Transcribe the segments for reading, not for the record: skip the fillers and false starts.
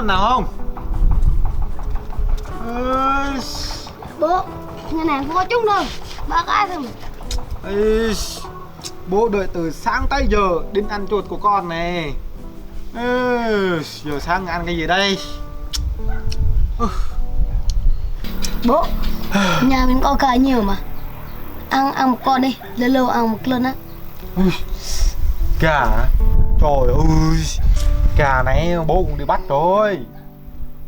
con nào không? Bố, nhà này không có chúng đâu. Ba cái thôi mà. Bố đợi từ sáng tới giờ đến ăn chuột của con này. Giờ sáng ăn cái gì đây? Bố, nhà mình có gà nhiều mà. Ăn một con đi, lâu lâu ăn một lần á. Gà? Trời ơi, gà này bố cũng đi bắt rồi.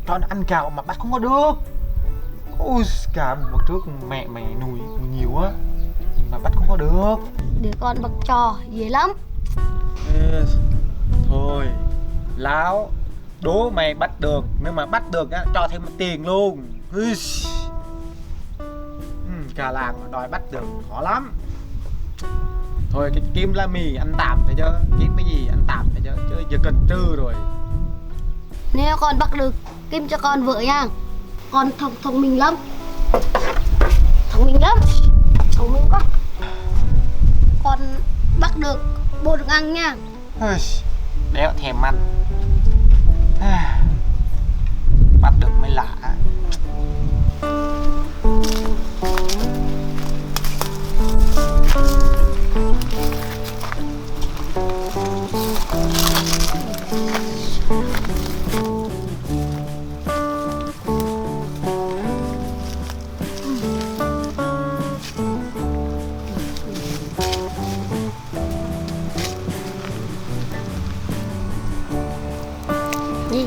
Cho nó ăn gà mà bắt không có được. Ôi, gà một trước mẹ mày nuôi nhiều á, mà bắt không có được. Để con bắt trò dễ lắm. Thôi, láo. Đố mày bắt được, nếu mà bắt được á, cho thêm tiền luôn. Cả làng mà đòi bắt được khó lắm. Thôi cái kiếm lá mì ăn tạm phải chứ, kiếm cái gì ăn tạm phải chứ giờ cần trừ rồi. Nếu con bắt được, kim cho con vợ nha. Con thông minh lắm. Thông minh lắm. Thông minh quá. Con bắt được, bố được ăn nha. Đéo thèm ăn. Bắt được mới lạ. Gì?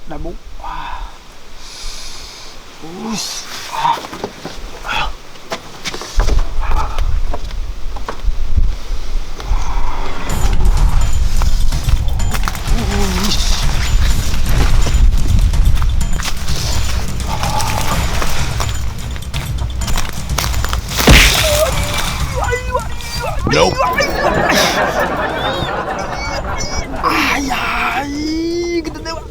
Đói bụng. Nope. Ai ai, cái tên đâu?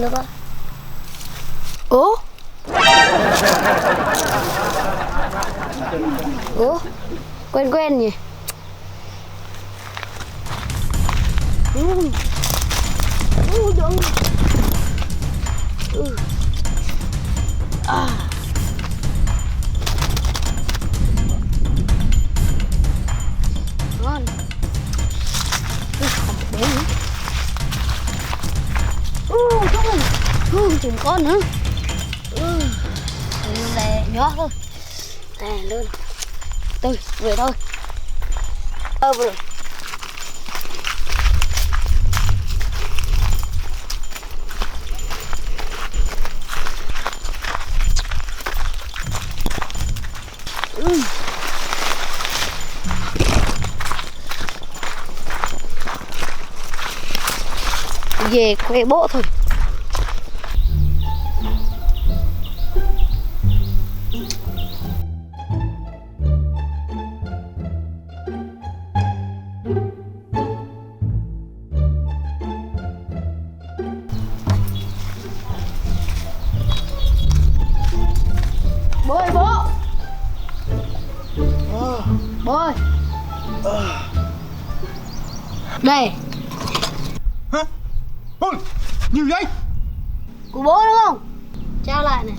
Được không? Ủa? Ủa? Quen nhỉ? Ngon. Còn một bé nữa. Chừng con nữa. Để nhỏ thôi. Này lên. Tôi về thôi. Vừa. Về khoe bố thôi. Bố ơi bố. Bố ơi. Đây. Hả? Ôi, nhiều vậy? Của bố đúng không? Trao lại này.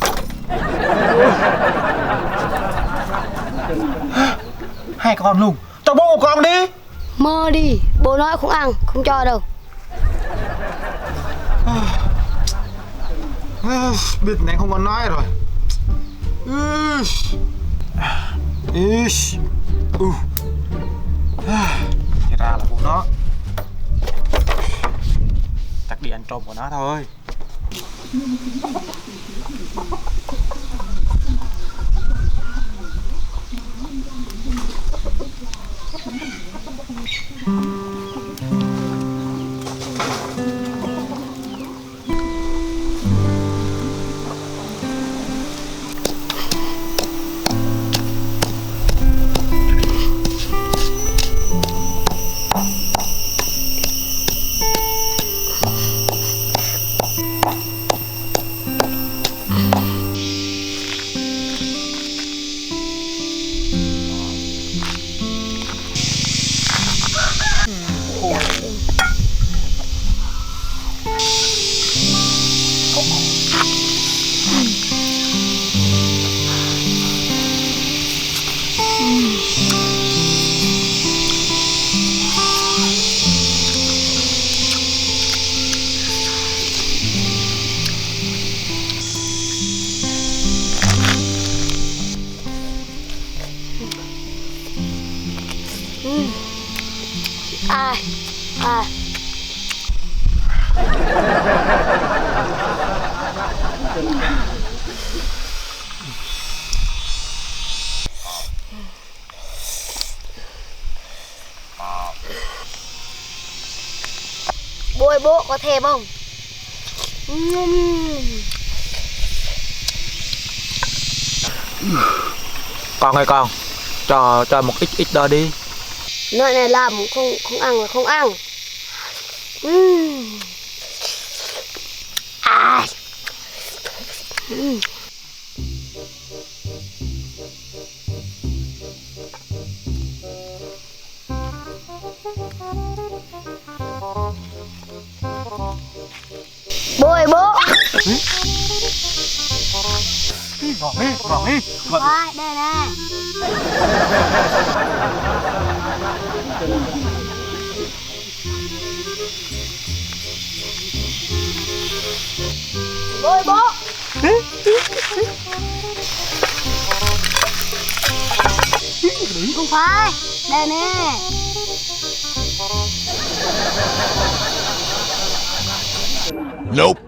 Hai con luôn. Cho bố một con đi. Mơ đi, bố nói không ăn, không cho đâu. Biết này không còn nói rồi. Thì ra là của nó. Chắc đi ăn trộm của nó thôi. Bố ơi bố có thèm không? Con ơi con, cho một ít đó đi. Nơi này làm không ăn là không ăn. Bố ơi bố. Gọn đi, gọn đi. Đây nè. Bố ơi bố. Không phải. Đây nè. Nope.